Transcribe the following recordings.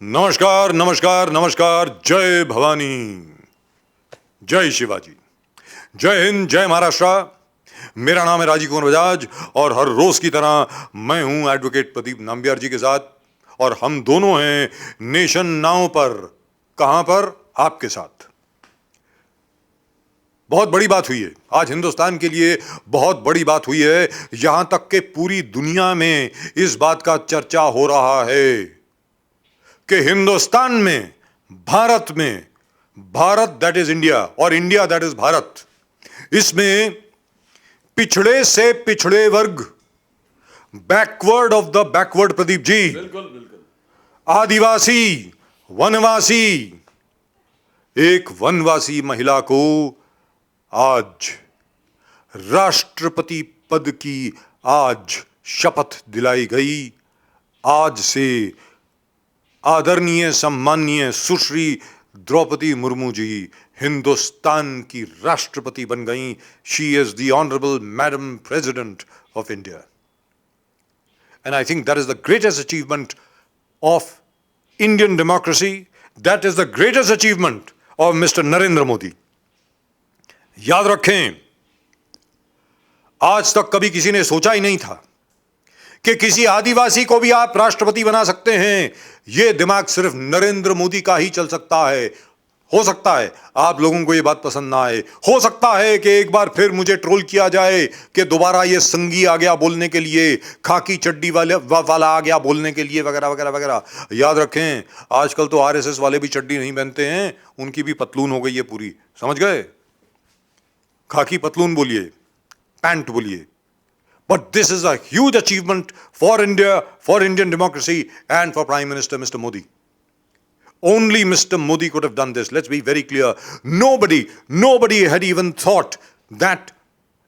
नमस्कार नमस्कार नमस्कार। जय भवानी, जय शिवाजी, जय हिंद, जय महाराष्ट्र। मेरा नाम है राजीव बजाज और हर रोज की तरह मैं हूं एडवोकेट प्रदीप नाम्बियार जी के साथ और हम दोनों हैं नेशन नाउ पर। कहां पर? आपके साथ। बहुत बड़ी बात हुई है आज हिंदुस्तान के लिए, बहुत बड़ी बात हुई है। यहां तक कि पूरी दुनिया में इस बात का चर्चा हो रहा है कि हिंदुस्तान में, भारत दैट इज इंडिया और इंडिया दैट इज भारत, इसमें पिछड़े से पिछड़े वर्ग, backward of the backward, Pradeep ji, बिल्कुल बिल्कुल, आदिवासी, वनवासी, एक वनवासी महिला को आज राष्ट्रपति पद की आज शपथ दिलाई गई। आज से आदरणीय सम्माननीय सुश्री द्रौपदी मुर्मू जी हिंदुस्तान की राष्ट्रपति बन गई। She is the honourable madam president of India and I think that is the greatest achievement of Indian democracy. That is the greatest achievement of mister Narendra Modi. याद रखें, आज तक कभी किसी ने सोचा ही नहीं था कि किसी आदिवासी को भी आप राष्ट्रपति बना सकते हैं। यह दिमाग सिर्फ नरेंद्र मोदी का ही चल सकता है। हो सकता है आप लोगों को यह बात पसंद ना आए, हो सकता है कि एक बार फिर मुझे ट्रोल किया जाए कि दोबारा यह संघी आ गया बोलने के लिए, खाकी चड्डी वाला आ गया बोलने के लिए, वगैरह वगैरह वगैरह। याद रखें, आजकल तो आरएसएस वाले भी चड्डी नहीं पहनते हैं, उनकी भी पतलून हो गई है पूरी, समझ गए? खाकी पतलून बोलिए, पैंट बोलिए। But this is a huge achievement for India, for Indian democracy and for Prime Minister Mr. Modi. Only Mr. Modi could have done this. Let's be very clear. Nobody had even thought that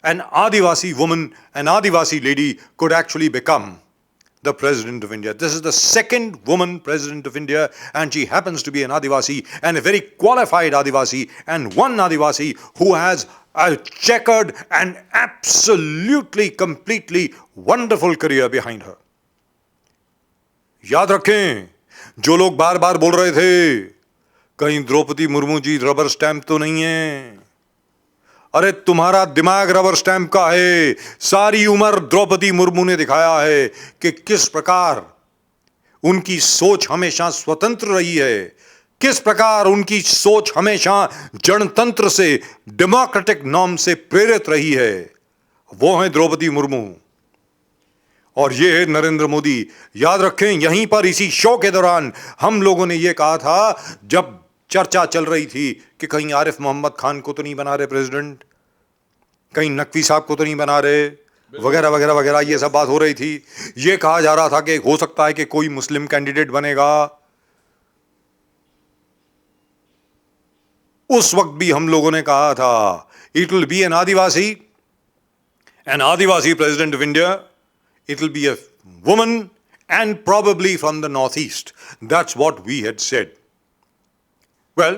an Adivasi woman, an Adivasi lady could actually become the President of India. This is the second woman President of India and she happens to be an Adivasi and a very qualified Adivasi and one Adivasi who has a checkered and absolutely, completely wonderful career behind her. याद रखें, जो लोग बार बार बोल रहे थे कहीं Draupadi Murmu ji rubber stamp तो नहीं है, अरे तुम्हारा दिमाग रबर स्टैंप का है। सारी उम्र द्रौपदी मुर्मू ने दिखाया है कि किस प्रकार उनकी सोच हमेशा स्वतंत्र रही है, किस प्रकार उनकी सोच हमेशा जनतंत्र से, डेमोक्रेटिक नॉर्म से प्रेरित रही है। वो है द्रौपदी मुर्मू और ये है नरेंद्र मोदी। याद रखें, यहीं पर इसी शो के दौरान हम लोगों ने ये कहा था, जब चर्चा चल रही थी कि कहीं आरिफ मोहम्मद खान को तो नहीं बना रहे प्रेसिडेंट, कहीं नकवी साहब को तो नहीं बना रहे, वगैरह वगैरह वगैरह, ये सब बात हो रही थी। ये कहा जा रहा था कि हो सकता है कि कोई मुस्लिम कैंडिडेट बनेगा। उस वक्त भी हम लोगों ने कहा था it will be an Adivasi president of India, it will be a woman and probably from the northeast. That's what we had said. Well,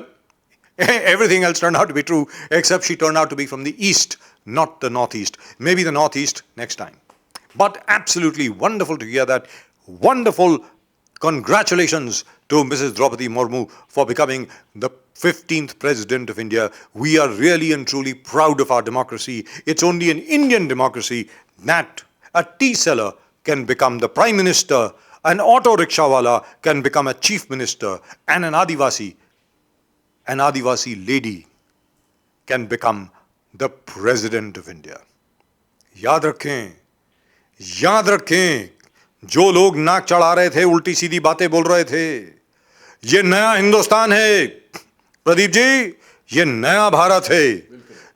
everything else turned out to be true except she turned out to be from the east, not the northeast. Maybe the northeast next time. But absolutely wonderful to hear that. Wonderful. Congratulations to Mrs. Draupadi Murmu for becoming the 15th President of India. We are really and truly proud of our democracy. It's only an Indian democracy that a tea seller can become the Prime Minister, an auto rickshaw wala can become a Chief Minister, and an Adivasi lady can become the President of India. याद रखें, जो लोग नाक चढ़ा रहे थे, उल्टी सीधी बातें बोल रहे थे, ये नया हिंदुस्तान है प्रदीप जी, ये नया भारत है,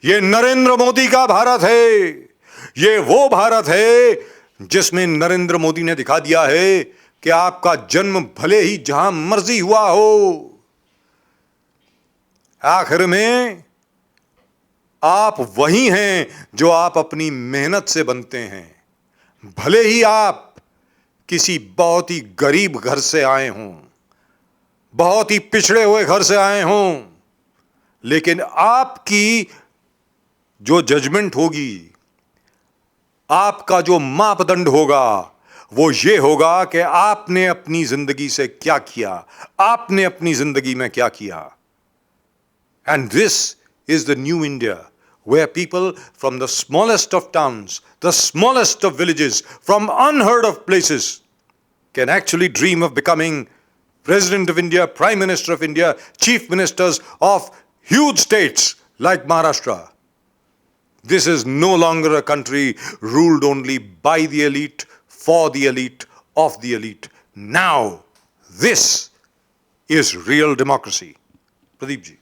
ये नरेंद्र मोदी का भारत है, ये वो भारत है जिसमें नरेंद्र मोदी ने दिखा दिया है कि आपका जन्म भले ही जहां मर्जी हुआ हो, आखिर में आप वही हैं जो आप अपनी मेहनत से बनते हैं। भले ही आप किसी बहुत ही गरीब घर से आए हों, बहुत ही पिछड़े हुए घर से आए हों, लेकिन आपकी जो जजमेंट होगी, आपका जो मापदंड होगा, वो ये होगा कि आपने अपनी जिंदगी से क्या किया, आपने अपनी जिंदगी में क्या किया. And this is the new India, where people from the smallest of towns, the smallest of villages, from unheard of places, can actually dream of becoming President of India, Prime Minister of India, Chief Ministers of huge states like Maharashtra. This is no longer a country ruled only by the elite, for the elite, of the elite. Now, this is real democracy. Pradeep ji.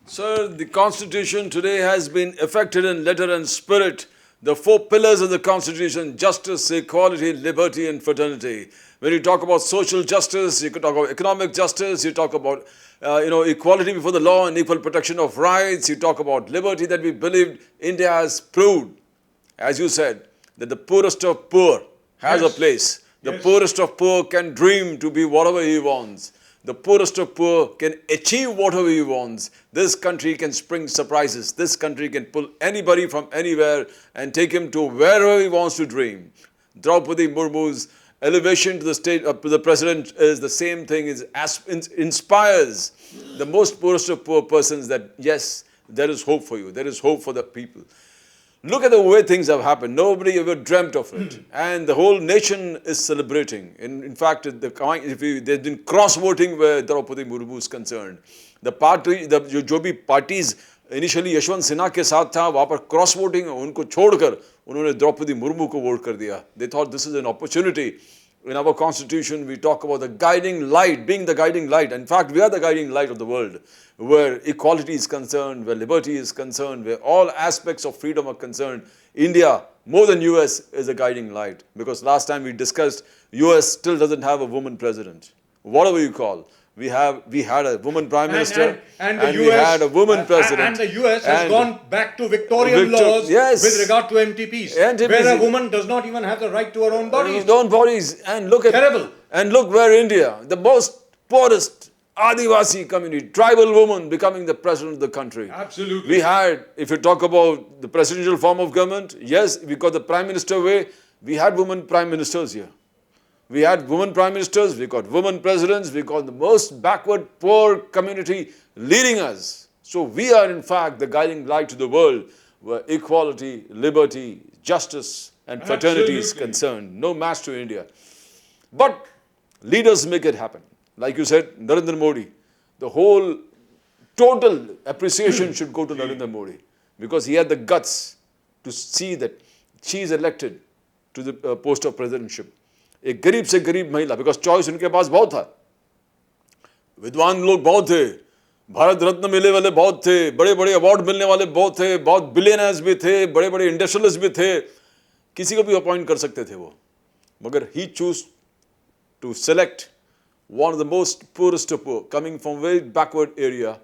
Sir, the Constitution today has been affected in letter and spirit. The four pillars of the Constitution: justice, equality, liberty and fraternity. When you talk about social justice, you could talk about economic justice, you talk about equality before the law and equal protection of rights, you talk about liberty that we believed. India has proved, as you said, that the poorest of poor has a place. The poorest of poor can dream to be whatever he wants. The poorest of poor can achieve whatever he wants. This country can spring surprises. This country can pull anybody from anywhere and take him to wherever he wants to dream. Draupadi Murmu's elevation to the state to the president is the same thing. It inspires the most poorest of poor persons that yes, there is hope for you. There is hope for the people. Look at the way things have happened. Nobody ever dreamt of it. And the whole nation is celebrating. In fact, there's been cross-voting where Draupadi Murmu is concerned. The party, जो भी parties initially Yashwant Sinha के साथ था, वहाँ पर cross-voting उनको छोड़कर उन्होंने द्रौपदी मुर्मू को वोट कर दिया. They thought this is an opportunity. In our constitution, we talk about the guiding light, being the guiding light. In fact, we are the guiding light of the world, where equality is concerned, where liberty is concerned, where all aspects of freedom are concerned. India, more than US, is a guiding light. Because last time we discussed, US still doesn't have a woman president. Whatever you call. We had a woman prime minister and we had a woman president. And the US has gone back to Victorian laws with regard to MTPs, where a woman does not even have the right to her own bodies. And look at terrible. And look where India, the most poorest Adivasi community, tribal woman becoming the president of the country. Absolutely. We had, if you talk about the presidential form of government, yes, we got the prime minister way, we had women prime ministers here. We had women prime ministers, we got women presidents, we got the most backward, poor community leading us. So we are in fact the guiding light to the world where equality, liberty, justice and fraternity is concerned. No match to India. But leaders make it happen. Like you said, Narendra Modi, the whole total appreciation should go to Narendra Modi because he had the guts to see that she is elected to the post of presidentship. एक गरीब से गरीब महिला, because choice उनके पास बहुत था, विद्वान लोग बहुत थे, भारत रत्न मिलने वाले बहुत थे, बड़े बड़े अवार्ड मिलने वाले बहुत थे, बहुत बिलियनर्स भी थे, बड़े बड़े इंडस्ट्रियलिस्ट भी थे, किसी को भी अपॉइंट कर सकते थे वो, मगर he choose to select one of the most poorest of poor, coming from very backward area,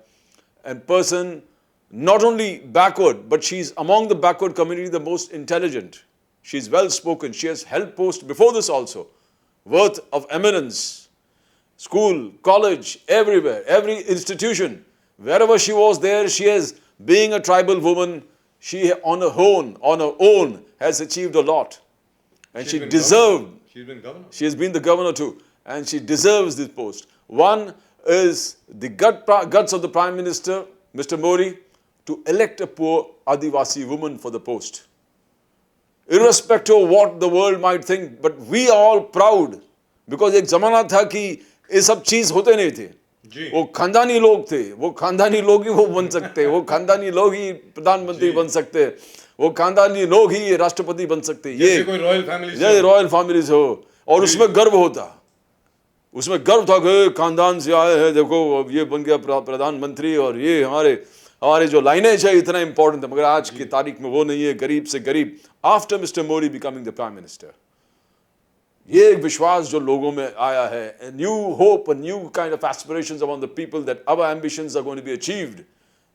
and person not only backward, but she's among the backward community the most intelligent. She's well spoken. She has held posts before this also. Worth of eminence. School, college, everywhere, every institution. Wherever she was there, she has, being a tribal woman, she on her own has achieved a lot. And she deserved. She's been governor. She has been the governor too. And she deserves this post. One is the guts of the Prime Minister, Mr. Modi, to elect a poor Adivasi woman for the post. Irrespective of what the world might think, but we are all proud because एक ज़माना था कि ये सब चीज़ होते नहीं थे, वो खानदानी लोग थे, वो खानदानी लोग ही वो बन सकते, वो खानदानी लोग ही प्रधानमंत्री बन सकते, वो खानदानी लोग ही राष्ट्रपति बन सकते, ये कोई रॉयल फैमिलीज हो, और उसमें गर्व होता, उसमें गर्व था कि खानदान से आए हैं, देखो ये बन गया प्रधानमंत्री और ये हमारे जो लाइनेज है इतना इंपॉर्टेंट है, मगर आज की तारीख में वो नहीं है, गरीब से गरीब. After mister Modi becoming the prime minister, ये एक विश्वास जो लोगों में आया है, a new hope, a new kind of aspirations among the people that our ambitions are going to be achieved.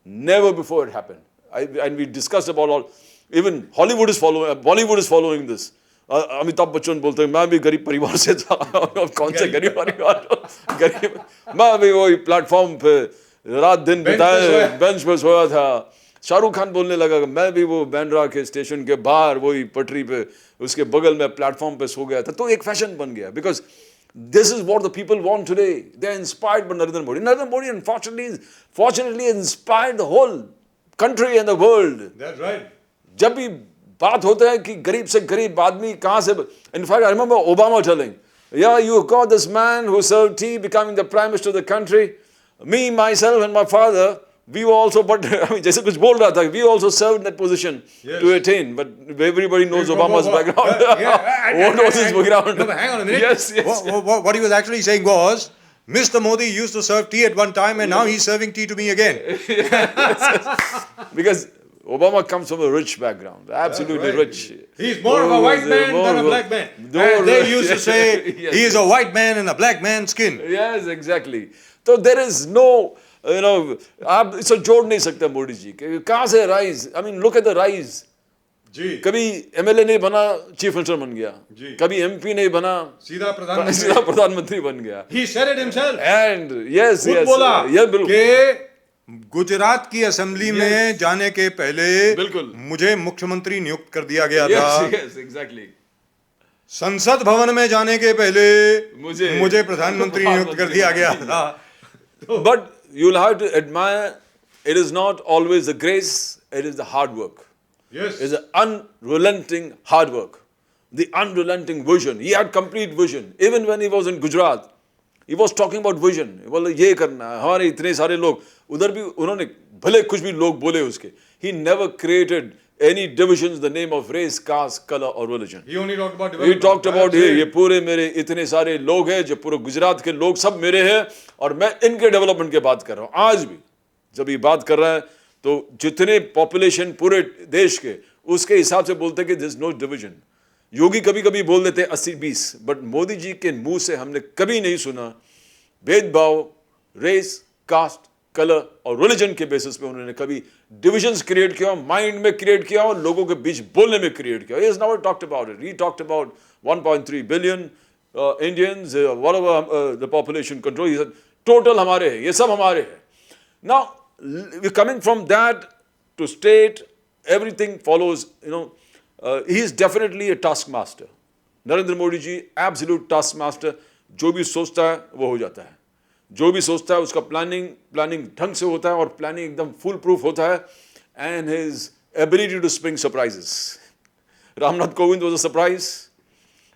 Never before it happened. And we discussed about all, even Hollywood is following, Bollywood is following this. Amitabh Bachchan बोलते हैं मैं भी गरीब परिवार से था, कौन से गरीब परिवार, गरीब, मैं भी वही प्लेटफॉर्म पे रात दिन बिताए, बेंच पे सोया था, शाहरुख खान बोलने लगा कि मैं भी वो बैंड्रा के स्टेशन के बाहर वही पटरी पे उसके बगल में प्लेटफॉर्म पे सो गया था. तो एक फैशन बन गया. Because this is what the people want today. They are inspired by Narendra Modi. Narendra Modi fortunately inspired the whole country and the world. That's right. जब भी बात होता है कि गरीब से गरीब आदमी कहाँ से, in fact I remember Obama telling, yeah, you got this man who served tea, becoming the prime minister of the country. Me, myself and my father, we were also, but I mean, जैसे कुछ बोल रहा था, we also served in that position to attain, but everybody knows Obama's background. What was his background? No, hang on a minute. Yes. What he was actually saying was, Mr. Modi used to serve tea at one time and now he's serving tea to me again. Because Obama comes from a rich background, absolutely rich. He's more of a white man than a black man. And they used to say, he is a white man in a black man's skin. Yes, exactly. So there is no, आप इसे जोड़ नहीं सकते मोदी जी के. कहाँ से rise? I mean, look at the rise. जी. कभी MLA नहीं बना, चीफ मिनिस्टर बन गया. कभी MP नहीं बना, सीधा प्रधानमंत्री बन गया. He said it himself. And yes, बोला बिल्कुल. गुजरात की असेंबली में जाने के पहले बिल्कुल मुझे मुख्यमंत्री नियुक्त कर दिया गया था. Yes, exactly. संसद भवन में जाने के पहले मुझे प्रधानमंत्री नियुक्त कर दिया गया था. But you'll have to admire, it is not always the grace, it is the hard work. Yes. It's the unrelenting hard work. The unrelenting vision. He had complete vision. Even when he was in Gujarat, he was talking about vision. बोले ये करना है, हमारे इतने सारे लोग, उधर भी उन्होंने भले कुछ भी लोग बोले उसके. He never created any divisions in the name of race, caste, color or religion. He only talked about development. He talked about ये पूरे मेरे इतने सारे लोग हैं, जो पूरे गुजरात के लोग सब मेरे हैं और मैं इनके डेवलपमेंट की बात कर रहा हूँ. आज भी जब ये बात कर रहा है तो जितने पॉपुलेशन पूरे देश के उसके हिसाब से बोलते हैं कि दिस नो डिवीजन. योगी कभी कभी बोल देते 80-20, बट मोदी जी के मुंह से हमने कभी नहीं सुना भेदभाव रेस, कास्ट, कलर और रिलीजन के बेसिस पे उन्होंने कभी डिविजन्स क्रिएट किया, माइंड में क्रिएट किया और लोगों के बीच बोलने में क्रिएट किया. He has never talked about it. He talked about 1.3 billion Indians, whatever the population control. He said total हमारे हैं, ये सब हमारे हैं. Now we're coming from that to state, everything follows. He is definitely a taskmaster. Narendra Modi ji absolute taskmaster. जो भी सोचता है वो हो जाता है. जो भी सोचता है उसका प्लानिंग ढंग से होता है और प्लानिंग एकदम फुल प्रूफ होता है. And his ability to spring surprises. Ramnath Kovind was a surprise.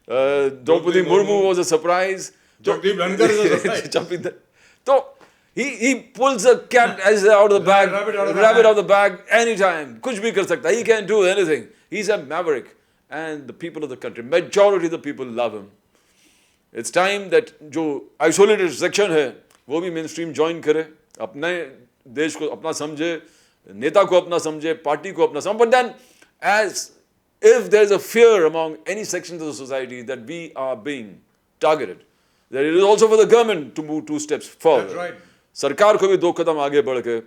Draupadi Murmu was a surprise. Jagdeep Dhankhar was a surprise. तो he pulls a cat as out of the bag, rabbit out of the bag anytime. कुछ भी कर सकता है. He can do anything. He's a maverick and the people of the country, majority of the people love him. It's time that जो isolated section है वो भी mainstream join करे, अपने देश को अपना समझे, नेता को अपना समझे, पार्टी को अपना समझे. But then as if there is a fear among any sections of the society that we are being targeted, that it is also for the government to move 2 steps forward. That's right. सरकार को भी 2 कदम आगे बढ़ के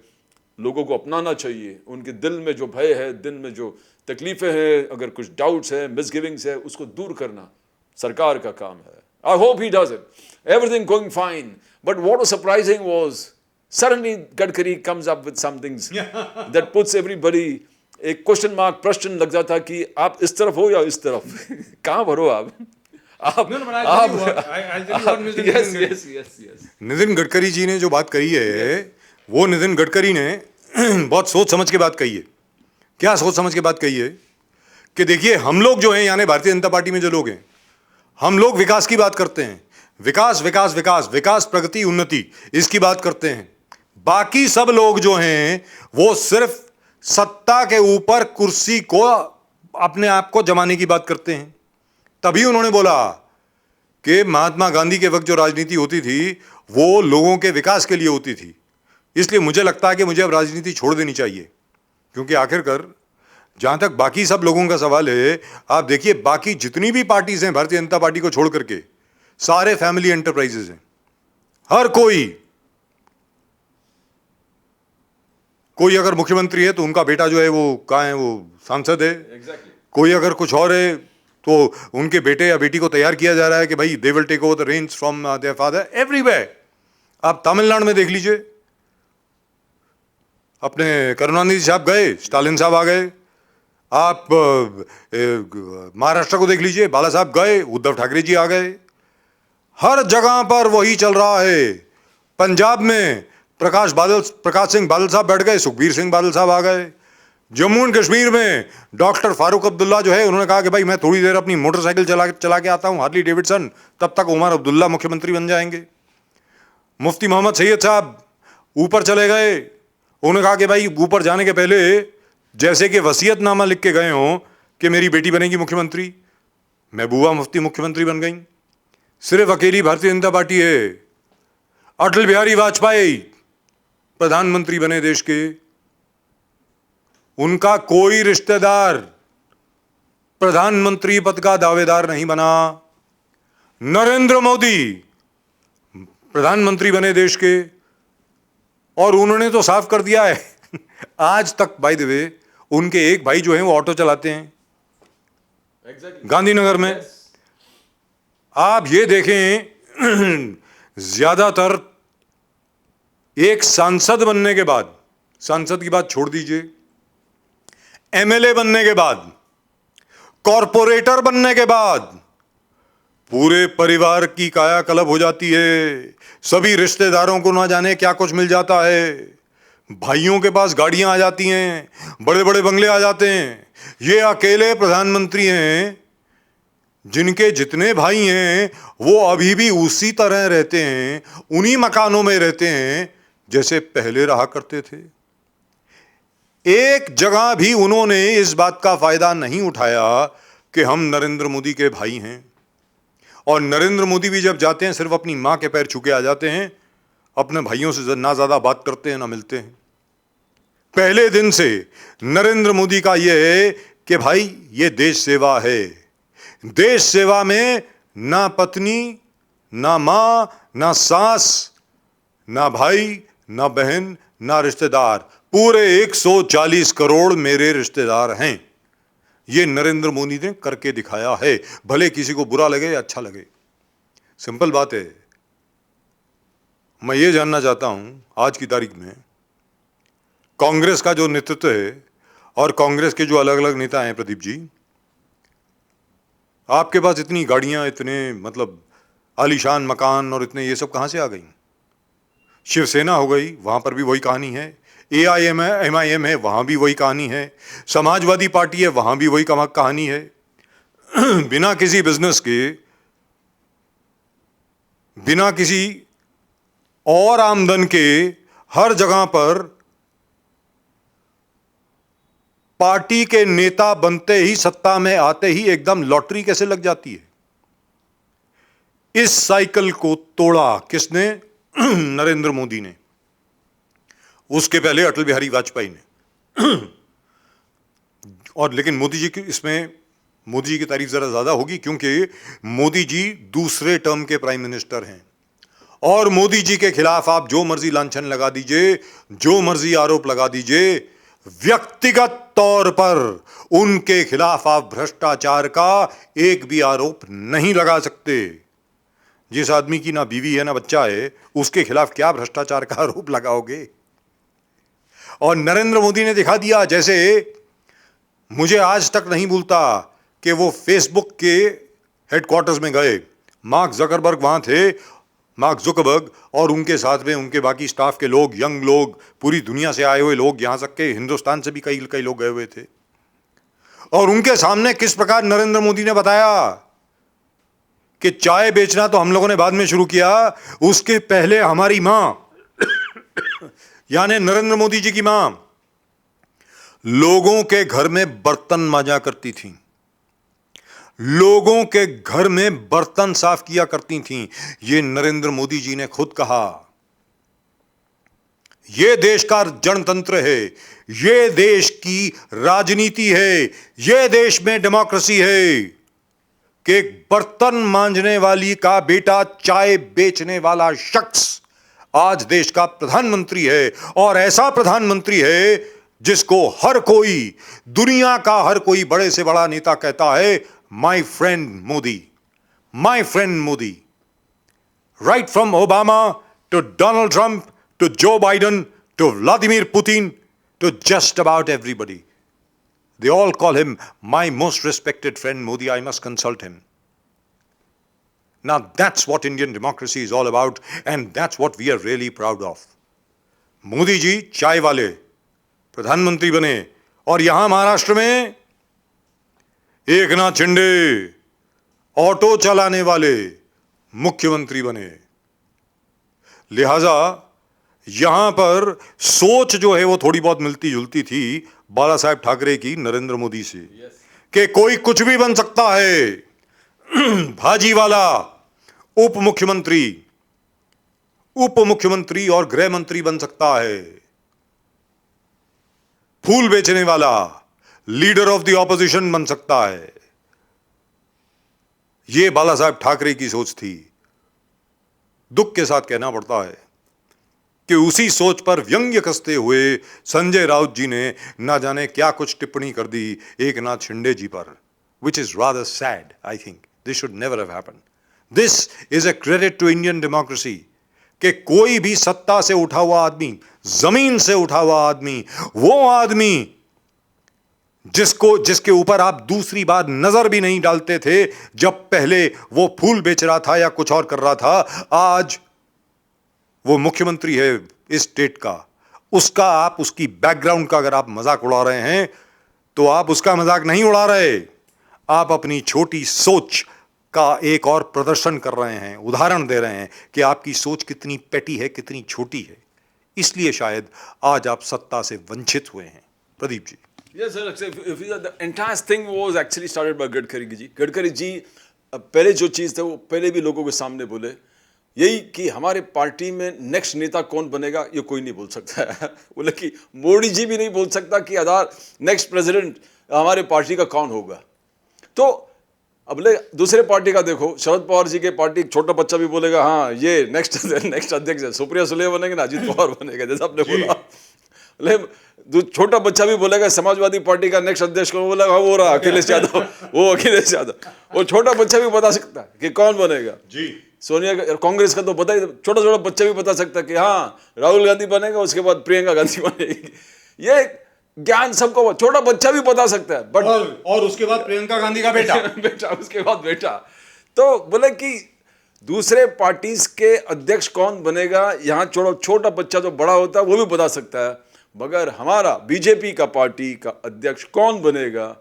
लोगों को अपनाना चाहिए. उनके दिल में जो भय है, दिल में जो तकलीफें हैं, अगर कुछ डाउट्स है, मिसगिविंग्स है, उसको दूर करना सरकार का काम है. I hope he does it. Everything going fine. But what was surprising was suddenly Gadkari comes up with some things that puts everybody एक क्वेश्चन मार्क, प्रश्न लग जाता कि आप इस तरफ हो या इस तरफ. कहाँ पर हो आप? नितिन गडकरी जी ने जो बात कही है वो नितिन गडकरी ने बहुत सोच समझ के बात कही है. क्या सोच समझ के बात कही है कि देखिए हम लोग जो हैं यानी भारतीय जनता पार्टी में जो लोग हैं, हम लोग विकास की बात करते हैं. विकास विकास विकास विकास, प्रगति, उन्नति, इसकी बात करते हैं. बाकी सब लोग जो हैं वो सिर्फ सत्ता के ऊपर कुर्सी को अपने आप को जमाने की बात करते हैं. तभी उन्होंने बोला कि महात्मा गांधी के वक्त जो राजनीति होती थी वो लोगों के विकास के लिए होती थी. इसलिए मुझे लगता है कि मुझे अब राजनीति छोड़ देनी चाहिए, क्योंकि आखिरकार जहां तक बाकी सब लोगों का सवाल है, आप देखिए बाकी जितनी भी पार्टीज हैं भारतीय जनता पार्टी को छोड़ करके सारे फैमिली एंटरप्राइजेज हैं. हर कोई अगर मुख्यमंत्री है तो उनका बेटा जो है वो कहाँ है, वो सांसद है. कोई अगर कुछ और है तो उनके बेटे या बेटी को तैयार किया जा रहा है कि भाई they will take over the range from their father. Everywhere. आप तमिलनाडु में देख लीजिए, अपने करुणानिधि साहब गए, स्टालिन साहब आ गए। आप महाराष्ट्र को देख लीजिए, बाला साहब गए, उद्धव ठाकरे जी आ गए। हर जगह पर वही चल रहा है। पंजाब में प्रकाश सिंह बादल साहब बैठ गए, सुखबीर सिंह बादल साहब आ गए। जम्मू एंड कश्मीर में डॉक्टर फारूक अब्दुल्ला जो है, उन्होंने कहा कि भाई मैं थोड़ी देर अपनी मोटरसाइकिल चला के आता हूं, हार्ली डेविडसन, तब तक उमर अब्दुल्ला मुख्यमंत्री बन जाएंगे। मुफ्ती मोहम्मद सैयद साहब ऊपर चले गए, उन्होंने कहा कि भाई ऊपर जाने के पहले जैसे कि वसीयतनामा लिख के गए हों कि मेरी बेटी बनेगी मुख्यमंत्री, महबूबा मुफ्ती मुख्यमंत्री बन गई। सिर्फ अकेली भारतीय जनता पार्टी है। अटल बिहारी वाजपेयी प्रधानमंत्री बने देश के, उनका कोई रिश्तेदार प्रधानमंत्री पद का दावेदार नहीं बना। नरेंद्र मोदी प्रधानमंत्री बने देश के, और उन्होंने तो साफ कर दिया है आज तक बाय द वे उनके एक भाई जो हैं वो ऑटो चलाते हैं गांधीनगर में। आप ये देखें ज्यादातर एक सांसद बनने के बाद, सांसद की बात छोड़ दीजिए, एमएलए बनने के बाद, कॉरपोरेटर बनने के बाद पूरे परिवार की कायाकल्प हो जाती है। सभी रिश्तेदारों को ना जाने क्या कुछ मिल जाता है। भाइयों के पास गाड़ियां आ जाती हैं, बड़े बड़े बंगले आ जाते हैं। ये अकेले प्रधानमंत्री हैं जिनके जितने भाई हैं वो अभी भी उसी तरह रहते हैं, उन्हीं मकानों में रहते हैं जैसे पहले रहा करते थे। एक जगह भी उन्होंने इस बात का फायदा नहीं उठाया कि हम नरेंद्र मोदी के भाई हैं। और नरेंद्र मोदी भी जब जाते हैं सिर्फ अपनी मां के पैर छू के आ जाते हैं, अपने भाइयों से ना ज्यादा बात करते हैं ना मिलते हैं। पहले दिन से नरेंद्र मोदी का यह है कि भाई ये देश सेवा है। देश सेवा में ना पत्नी, ना मां, ना सास, ना भाई, ना बहन, ना रिश्तेदार, पूरे 140 करोड़ मेरे रिश्तेदार हैं। ये नरेंद्र मोदी ने करके दिखाया है, भले किसी को बुरा लगे या अच्छा लगे। सिंपल बात है। मैं ये जानना चाहता हूं आज की तारीख में कांग्रेस का जो नेतृत्व है और कांग्रेस के जो अलग अलग नेता हैं, प्रदीप जी, आपके पास इतनी गाड़ियां, इतने मतलब आलीशान मकान और इतने ये सब कहां से आ गई? शिवसेना हो गई, वहां पर भी वही कहानी है। AIM है, MIM है, वहां भी वही कहानी है। समाजवादी पार्टी है, वहां भी वही कहानी है। बिना किसी बिजनेस के, बिना किसी और आमदन के हर जगह पर पार्टी के नेता बनते ही, सत्ता में आते ही एकदम लॉटरी कैसे लग जाती है। इस साइकिल को तोड़ा किसने? नरेंद्र मोदी ने। उसके पहले अटल बिहारी वाजपेयी ने। और लेकिन मोदी जी की इसमें मोदी जी की तारीफ जरा ज्यादा होगी क्योंकि मोदी जी दूसरे टर्म के प्राइम मिनिस्टर हैं। और मोदी जी के खिलाफ आप जो मर्जी लांछन लगा दीजिए, जो मर्जी आरोप लगा दीजिए, व्यक्तिगत तौर पर उनके खिलाफ आप भ्रष्टाचार का एक भी आरोप नहीं लगा सकते। जिस आदमी की ना बीवी है ना बच्चा है, उसके खिलाफ क्या भ्रष्टाचार का आरोप लगाओगे? और नरेंद्र मोदी ने दिखा दिया, जैसे मुझे आज तक नहीं भूलता कि वो फेसबुक के हेडक्वार्टर्स में गए, मार्क जकरबर्ग वहां थे, मार्क जुकरबर्ग और उनके साथ में उनके बाकी स्टाफ के लोग, यंग लोग, पूरी दुनिया से आए हुए लोग, यहां तक के हिंदुस्तान से भी कई लोग गए हुए थे। और उनके सामने किस प्रकार नरेंद्र मोदी ने बताया कि चाय बेचना तो हम लोगों ने बाद में शुरू किया, उसके पहले हमारी मां यानी नरेंद्र मोदी जी की मां लोगों के घर में बर्तन मांजा करती थी, लोगों के घर में बर्तन साफ किया करती थीं। ये नरेंद्र मोदी जी ने खुद कहा। ये देश का जनतंत्र है, ये देश की राजनीति है, ये देश में डेमोक्रेसी है कि एक बर्तन मांजने वाली का बेटा, चाय बेचने वाला शख्स आज देश का प्रधानमंत्री है। और ऐसा प्रधानमंत्री है जिसको हर कोई, दुनिया का हर कोई बड़े से बड़ा नेता कहता है, my friend Modi, my friend Modi. Right from Obama to Donald Trump to Joe Biden to Vladimir Putin, to just about everybody. They all call him my most respected friend Modi. I must consult him. Now that's what Indian democracy is all about, and that's what we are really proud of. Modi ji चाय वाले प्रधानमंत्री बने और यहां महाराष्ट्र में Eknath Shinde auto चलाने वाले मुख्यमंत्री बने। लिहाजा यहां पर सोच जो है वो थोड़ी बहुत मिलती जुलती थी बाला साहेब ठाकरे की नरेंद्र मोदी से, कि कोई कुछ भी बन सकता है। भाजी वाला उप मुख्यमंत्री और गृह मंत्री बन सकता है। फूल बेचने वाला लीडर ऑफ द ऑपोजिशन बन सकता है। यह बाला साहेब ठाकरे की सोच थी। दुख के साथ कहना पड़ता है कि उसी सोच पर व्यंग्य कसते हुए संजय राउत जी ने ना जाने क्या कुछ टिप्पणी कर दी एकनाथ शिंदे जी पर, which is rather sad. I think this should never have happened. This is a credit to Indian democracy कि कोई भी सत्ता से उठा हुआ आदमी, जमीन से उठा हुआ आदमी, वो आदमी जिसके ऊपर आप दूसरी बार नजर भी नहीं डालते थे जब पहले वो फूल बेच रहा था या कुछ और कर रहा था, आज वो मुख्यमंत्री है इस स्टेट का। उसकी बैकग्राउंड का अगर आप मजाक उड़ा रहे हैं तो आप उसका मजाक नहीं उड़ा रहे, आप अपनी छोटी सोच का एक और प्रदर्शन कर रहे हैं, उदाहरण दे रहे हैं कि आपकी सोच कितनी पेटी है, कितनी छोटी है। इसलिए शायद आज आप सत्ता से वंचित हुए हैं। Pradeep ji. Yes, sir. The entire thing was actually started by Gadkari ji. Gadkari ji पहले जो चीज़ था वो पहले भी लोगों के सामने बोले, यही कि हमारे पार्टी में नेक्स्ट नेता कौन बनेगा ये कोई नहीं बोल सकता है। बोले कि मोदी जी भी नहीं बोल सकता कि आधार नेक्स्ट प्रेसिडेंट हमारे पार्टी का कौन होगा। तो अब ले दूसरे पार्टी का देखो, शरद पवार जी के पार्टी एक छोटा बच्चा भी बोलेगा हाँ ये नेक्स्ट अध्यक्ष है, सुप्रिया सुले बनेंगे ना, अजित पवार बनेगा, जैसा आपने बोला। ले छोटा बच्चा भी बोलेगा समाजवादी पार्टी का नेक्स्ट अध्यक्ष को, बोलेगा वो रहा अखिलेश यादव, वो अखिलेश यादव। वो छोटा बच्चा भी बता सकता है कि कौन बनेगा जी। सोनिया कांग्रेस का तो पता ही, छोटा बच्चा भी बता सकता है कि हाँ राहुल गांधी बनेगा, उसके बाद प्रियंका गांधी बनेगी। ये ज्ञान सबको छोटा बच्चा भी बता सकता है, बट और उसके बाद प्रियंका गांधी का बेटा उसके बाद बेटा। तो बोले कि दूसरे पार्टीज के अध्यक्ष कौन बनेगा, यहाँ छोटा बच्चा जो बड़ा होता है वो भी बता सकता है, मगर हमारा बीजेपी का पार्टी का अध्यक्ष कौन बनेगा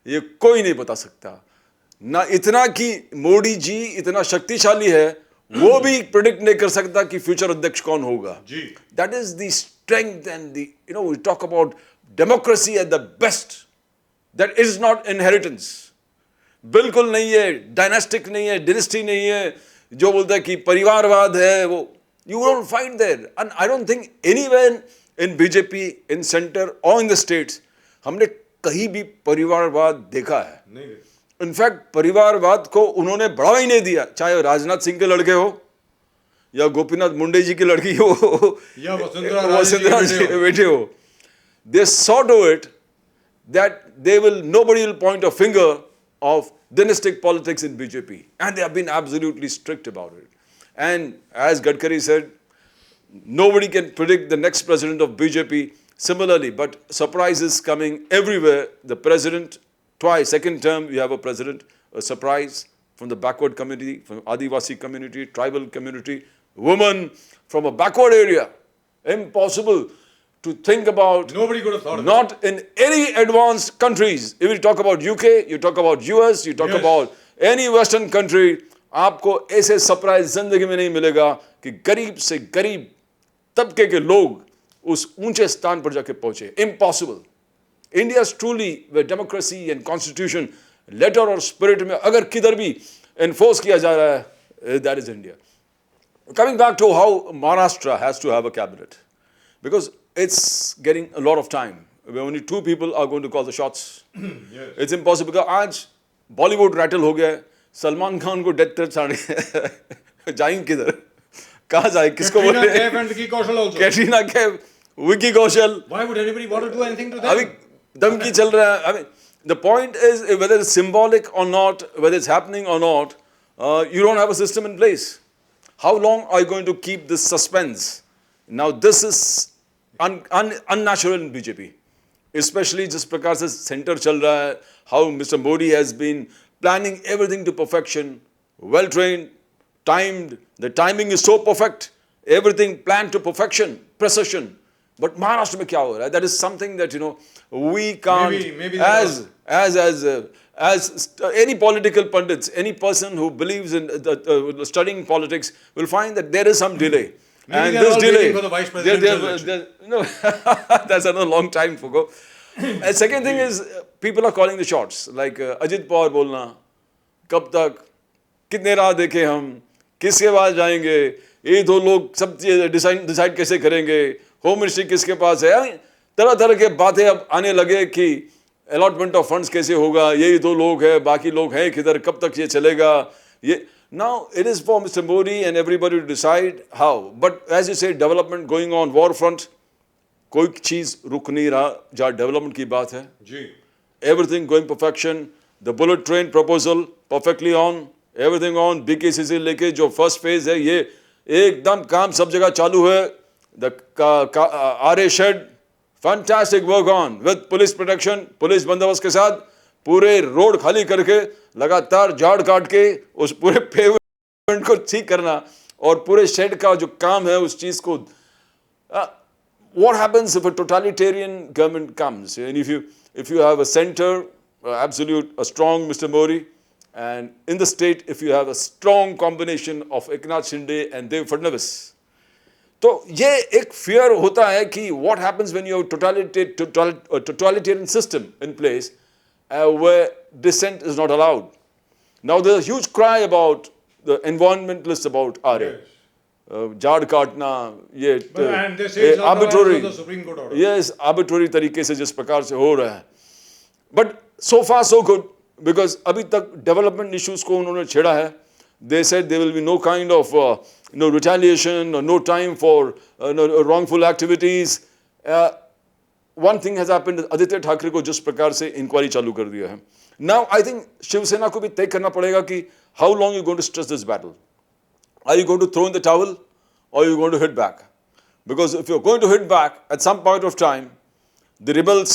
ये कोई नहीं बता सकता। ना इतना कि मोदी जी इतना शक्तिशाली है, वो भी प्रेडिक्ट नहीं कर सकता कि फ्यूचर अध्यक्ष कौन होगा। That is the strength and the we talk about democracy at the best, that is not inheritance. बिल्कुल नहीं है, डायनेस्टिक नहीं है, डिनेस्टी नहीं है, जो बोलता है कि परिवारवाद है, वो you don't find there. And I don't think anywhere in BJP, in centre और इन द स्टेट्स हमने कहीं भी परिवारवाद देखा है। इनफैक्ट परिवारवाद को उन्होंने बढ़ावा ही नहीं दिया, चाहे राजनाथ सिंह के लड़के हो या गोपीनाथ मुंडे जी की लड़की हो या वसुंधरा जी के बेटे हो। They saw to it that nobody will point a finger of dynastic politics in BJP, and they have been absolutely strict about it. And as Gadkari said, nobody can predict the next president of BJP similarly, but surprises coming everywhere. The president, twice, second term, you have a president, a surprise from the backward community, from Adivasi community, tribal community, woman from a backward area. Impossible to think about. Nobody could have thought of not in any advanced countries. If you talk about UK, you talk about US, you talk about any Western country, आपको ऐसे surprise जिंदगी में नहीं मिलेगा कि गरीब से गरीब तबके के लोग उस ऊंचे स्थान पर जाके पहुंचे। Impossible. India is truly where democracy and constitution, letter or spirit में अगर किधर भी enforce किया जा रहा है, that is India. Coming back to how Maharashtra has to have a cabinet, because it's getting a lot of time. Only two people are going to call the shots. Yes. It's impossible because आज Bollywood rattle हो गया, सलमान खान को death threats आ रही है, जाएंगे किधर, कहाँ जाए, किसको बोले? Katrina Kaif, Vicky Kaushal. Why would anybody want to do anything to them? अभी धमकी चल रहा है. I mean, the point is whether it's symbolic or not, whether it's happening or not, you don't have a system in place. How long are you going to keep this suspense? Now this is unnatural in BJP. Especially जिस प्रकार से centre चल रहा है, how Mr. Modi has been planning everything to perfection, well trained, timed, the timing is so perfect, everything planned to perfection, precision. But Maharashtra में क्या हो रहा है? That is something that we can't, maybe as any political pundits, any person who believes in studying politics will find that there is some delay. Maybe and this delay for the vice presidential no, that's another long time to go. And second thing is, people are calling the shots. Like Ajit Pawar बोलना, कब तक, कितने राह देखे हम, किसके पास जाएंगे, ये दो लोग सब डिसाइड कैसे करेंगे, होम मिनिस्ट्री किसके पास है, तरह तरह के बातें अब आने लगे कि अलॉटमेंट ऑफ फंड्स कैसे होगा, यही दो लोग हैं, बाकी लोग हैं किधर, कब तक ये चलेगा, ये now it is for Mr. Modi and everybody to decide how. But as you say, development going on war front, कोई चीज रुक नहीं रहा जहाँ डेवलपमेंट की बात है जी. Everything going perfection, the bullet train proposal perfectly on, everything on, BKCC लेके जो first phase है ये एकदम काम सब जगह चालू है. The RA shed, fantastic work on with police protection, police बंदोबस्त के साथ पूरे रोड खाली करके लगातार झाड़ काट के उस पूरे पेवमेंट को ठीक करना और पूरे शेड का जो काम है उस चीज को. What happens if a totalitarian government comes and if you have a center, a strong Mr. Modi, and in the state if you have a strong combination of Eknath Shinde and Adv Fadnavis, तो ये एक fear होता है कि what happens when you have a totalitarian system in place where dissent is not allowed. Now there's a huge cry about the environmentalists about RA. झाड़ काटना ये arbitrary, yes, arbitrary तरीके से जिस प्रकार से हो रहा है. But so far so good, because अभी तक development issues को उन्होंने छेड़ा है. They said there will be no kind of retaliation or no time for wrongful activities. One thing has happened, Aditya Thackeray को जिस प्रकार से इंक्वायरी चालू कर दिया है. Now I think शिवसेना को भी तय करना पड़ेगा कि how long you going to stress this battle. Are you going to throw in the towel or are you going to hit back? Because if you're going to hit back at some point of time, the rebel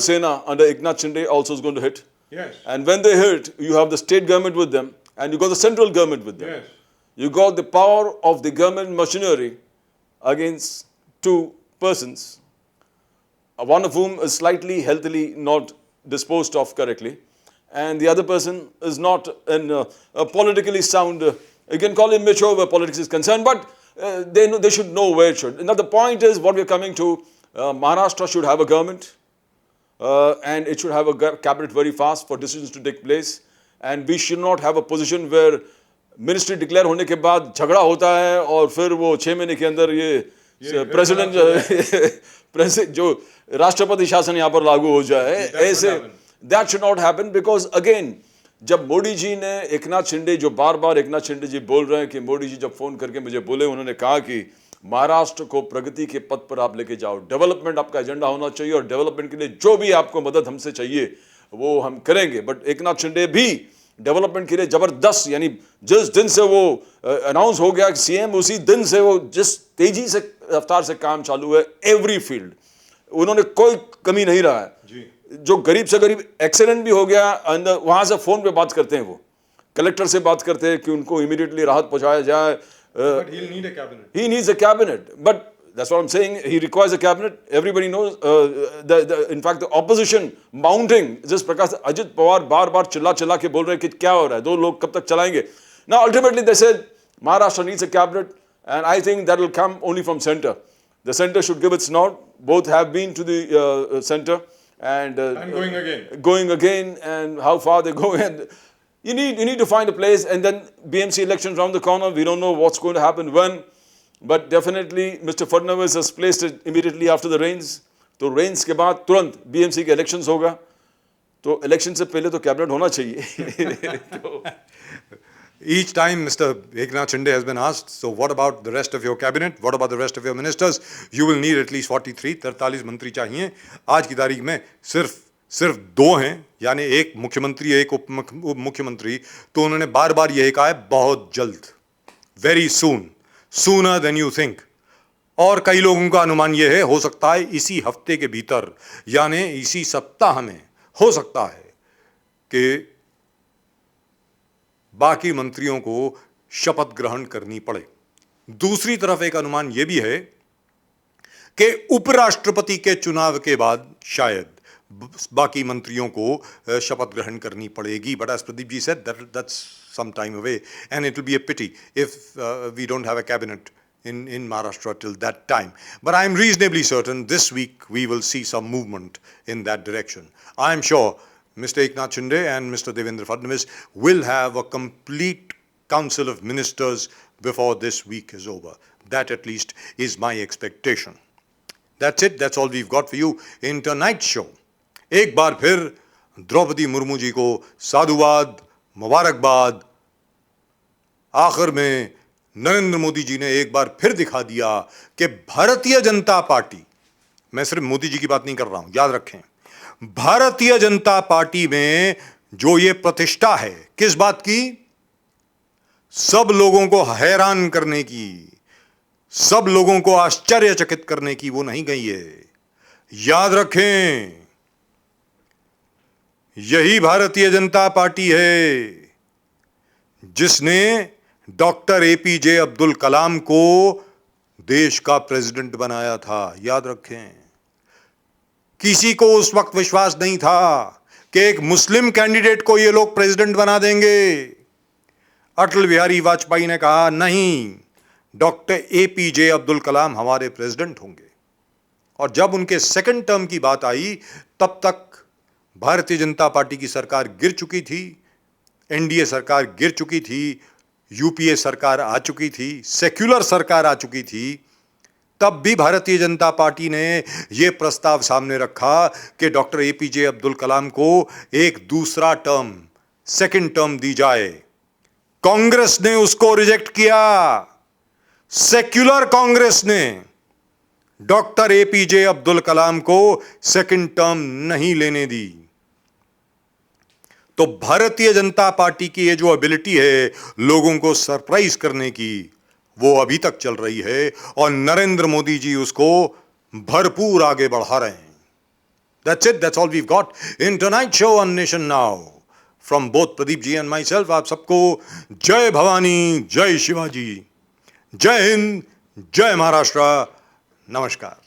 Sena under Eknath Shinde also is going to hit. Yes. And when they hit, you have the state government with them and you got the central government with them. Yes. You got the power of the government machinery against two persons, one of whom is slightly healthily not disposed of correctly, and the other person is not politically sound. You can call him mature where politics is concerned, but they should know where it should. Now the point is what we're coming to, Maharashtra should have a government and it should have a cabinet very fast for decisions to take place, and we should not have a position where ministry declare होने के बाद झगड़ा होता है और फिर वो 6 महीने के अंदर ये प्रेसिडेंट जो राष्ट्रपति शासन यहाँ पर लागू हो जाए ऐसे. That should not happen, because again जब मोदी जी ने एकनाथ शिंदे जो बार-बार एकनाथ शिंदे जी बोल रहे हैं कि मोदी जी जब फोन करके मुझे बोले, उन्होंने कहा कि महाराष्ट्र को प्रगति के पथ पर आप लेके जाओ, डेवलपमेंट आपका एजेंडा होना चाहिए और डेवलपमेंट के लिए जो भी आपको मदद हमसे चाहिए वो हम करेंगे. बट एकनाथ शिंदे भी डेवलपमेंट के लिए जबरदस्त, यानी जिस दिन से वो अनाउंस हो गया सीएम उसी दिन से वो जिस तेजी से रफ्तार से काम चालू है एवरी फील्ड, उन्होंने कोई कमी नहीं रहा है. जो गरीब से गरीब एक्सीडेंट भी हो गया अंदर वहां से फोन पे बात करते हैं, वो कलेक्टर से बात करते हैं कि उनको इमीडिएटली राहत पहुंचाया जाए. But he'll need a cabinet. He needs a cabinet, but that's what I'm saying. He requires a cabinet. Everybody knows. In fact, the opposition mounting जिस प्रकार से अजित पवार बार-बार चिल्ला के बोल रहे हैं कि क्या हो रहा है, दो लोग कब तक चलाएंगे. Now ultimately they said Maharashtra needs a cabinet, and I think that will come only from center. The center should give its nod. Both have been to the center. And going again, and how far they go, and you need to find a place, and then BMC elections around the corner. We don't know what's going to happen when, but definitely Mr. Fadnavis has placed it immediately after the rains. तो rains के बाद तुरंत BMC के elections होगा, तो election से पहले तो cabinet होना चाहिए. Each time Mr. Eknath Shinde has been asked, so what about the rest of your cabinet? What about the rest of your ministers? You will need at least 43 मंत्री चाहिए. आज की तारीख में सिर्फ 2 हैं, यानी एक मुख्यमंत्री एक उप मुख्यमंत्री. तो उन्होंने बार-बार यही कहा है बहुत जल्द, very soon, sooner than you think. और कई लोगों का अनुमान यह है, हो सकता है इसी हफ्ते के भीतर, यानी इसी सप्ताह में हो सकता है कि बाकी मंत्रियों को शपथ ग्रहण करनी पड़े। दूसरी तरफ एक अनुमान यह भी है कि उपराष्ट्रपति के चुनाव के बाद शायद बाकी मंत्रियों को शपथ ग्रहण करनी पड़ेगी। But as Pradeep ji said, that's some time away and it will be a pity if we don't have a cabinet in Maharashtra till that time. But I am reasonably certain this week we will see some movement in that direction. I am sure Mr. Eknath Shinde and Mr. Devendra Fadnavis will have a complete council of ministers before this week is over. That at least is my expectation. That's it. That's all we've got for you in tonight's show. एक बार फिर द्रौपदी मुर्मू जी को साधुवाद, मुबारकबाद। आखिर में नरेंद्र मोदी जी ने एक बार फिर दिखा दिया कि भारतीय जनता पार्टी, मैं सिर्फ मोदी जी की बात नहीं कर रहा हूं, याद रखें, भारतीय जनता पार्टी में जो ये प्रतिष्ठा है, किस बात की? सब लोगों को हैरान करने की, सब लोगों को आश्चर्यचकित करने की, वो नहीं गई है। याद रखें, यही भारतीय जनता पार्टी है जिसने डॉक्टर एपीजे अब्दुल कलाम को देश का प्रेसिडेंट बनाया था। याद रखें, किसी को उस वक्त विश्वास नहीं था कि एक मुस्लिम कैंडिडेट को ये लोग प्रेसिडेंट बना देंगे। अटल बिहारी वाजपेयी ने कहा, नहीं, डॉक्टर एपीजे अब्दुल कलाम हमारे प्रेसिडेंट होंगे। और जब उनके सेकंड टर्म की बात आई, तब तक भारतीय जनता पार्टी की सरकार गिर चुकी थी, एनडीए सरकार गिर चुकी थी, यूपीए सरकार आ चुकी थी, सेक्युलर सरकार आ चुकी थी। तब भी भारतीय जनता पार्टी ने यह प्रस्ताव सामने रखा कि डॉक्टर एपीजे अब्दुल कलाम को एक दूसरा टर्म, सेकंड टर्म दी जाए। कांग्रेस ने उसको रिजेक्ट किया। सेक्युलर कांग्रेस ने डॉक्टर एपीजे अब्दुल कलाम को सेकंड टर्म नहीं लेने दी। तो भारतीय जनता पार्टी की ये जो एबिलिटी है लोगों को सरप्राइज करने की, वो अभी तक चल रही है और नरेंद्र मोदी जी उसको भरपूर आगे बढ़ा रहे हैं। That's it. That's all we've got in tonight's show on Nation Now. From both Pradeep ji and myself, आप सबको जय भवानी, जय शिवाजी, जय हिंद, जय महाराष्ट्र, नमस्कार।